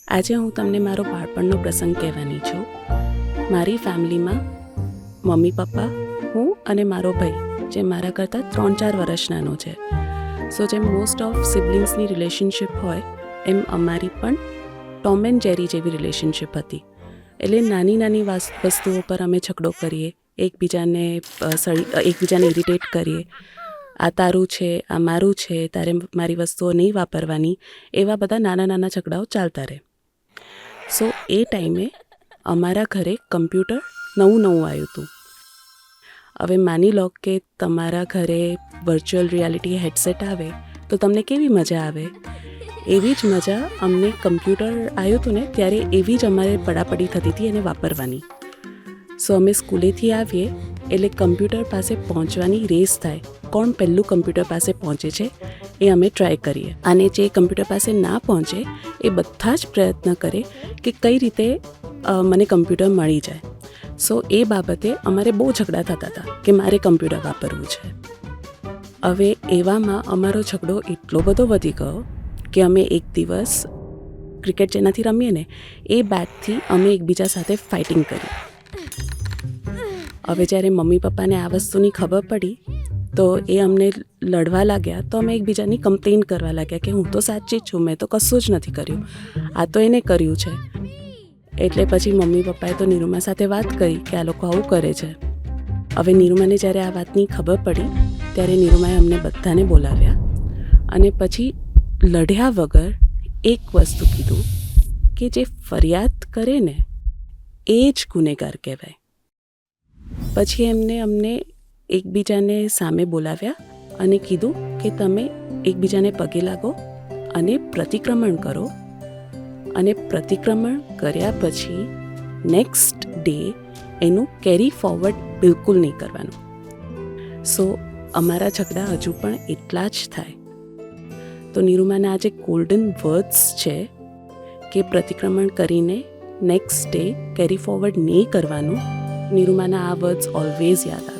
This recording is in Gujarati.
આજે હું તમને મારો બાળપણનો પ્રસંગ કહેવાની છું. મારી ફેમિલીમાં મમ્મી પપ્પા, હું અને મારો ભાઈ, જે મારા કરતાં 3-4 વર્ષ નાનો છે. સો જેમ મોસ્ટ ઓફ સિબલિંગ્સની રિલેશનશિપ હોય એમ અમારી પણ ટોમ એન્ડ જેરી જેવી રિલેશનશિપ હતી. એટલે નાની નાની વસ્તુઓ પર અમે ઝઘડો કરીએ, એકબીજાને ઇરિટેટ કરીએ. આ તારું છે, આ મારું છે, તારે મારી વસ્તુઓ નહીં વાપરવાની, એવા બધા નાના નાના ઝઘડાઓ ચાલતા રહે. સો એ ટાઈમે અમારા ઘરે કમ્પ્યુટર નવું આવ્યું હતું. હવે માની લો કે તમારા ઘરે વર્ચ્યુઅલ રિયાલિટી હેડસેટ આવે તો તમને કેવી મજા આવે, એવી જ મજા અમને કમ્પ્યુટર આવ્યું હતું ને ત્યારે એવી જ અમારે પડાપડી થતી હતી એને વાપરવાની. સો અમે સ્કૂલેથી આવીએ એટલે કમ્પ્યુટર પાસે પહોંચવાની રેસ થાય, કોણ પહેલું કમ્પ્યુટર પાસે પહોંચે છે એ અમે ટ્રાય કરીએ. અને જે કમ્પ્યુટર પાસે ના પહોંચે એ બધા જ પ્રયત્ન કરે કે કઈ રીતે મને કમ્પ્યુટર મળી જાય. સો એ બાબતે અમારે બહુ ઝઘડા થતા હતા કે મારે કમ્પ્યુટર વાપરવું છે. હવે એવામાં અમારો ઝઘડો એટલો બધો વધી ગયો કે અમે એક દિવસ ક્રિકેટ જેનાથી રમીએ ને એ બેટથી અમે એકબીજા સાથે ફાઇટિંગ કરી. હવે જ્યારે મમ્મી પપ્પાને આ વસ્તુની ખબર પડી તો એ અમને લડવા લાગ્યા, તો અમે એકબીજાની કમ્પ્લેન કરવા લાગ્યા કે હું તો સાચી જ છું, મેં તો કશું જ નથી કર્યું, આ તો એને કર્યું છે. એટલે પછી મમ્મી પપ્પાએ તો નિરૂમા સાથે વાત કરી કે આ લોકો આવું કરે છે. હવે નિરૂમાને જ્યારે આ વાતની ખબર પડી ત્યારે નિરૂમાએ અમને બધાને બોલાવ્યા અને પછી લડ્યા વગર એક વસ્તુ કીધું કે જે ફરિયાદ કરે ને એ જ ગુનેગાર કહેવાય. પછી અમને એકબીજાને સામે બોલાવ્યા અને કીધું કે તમે એકબીજાને પગે લાગો અને પ્રતિક્રમણ કરો, અને પ્રતિક્રમણ કર્યા પછી નેક્સ્ટ ડે એનું કેરી ફોરવર્ડ બિલકુલ નહીં કરવાનું. સો અમારા ઝઘડા હજુ પણ એટલા જ થાય. તો નિરૂમાના આ જે ગોલ્ડન વર્ડ્સ છે કે પ્રતિક્રમણ કરીને નેક્સ્ટ ડે કેરી ફોરવર્ડ નહીં કરવાનું, નિરૂમાના આ વર્ડ્સ ઓલવેઝ યાદ આવે.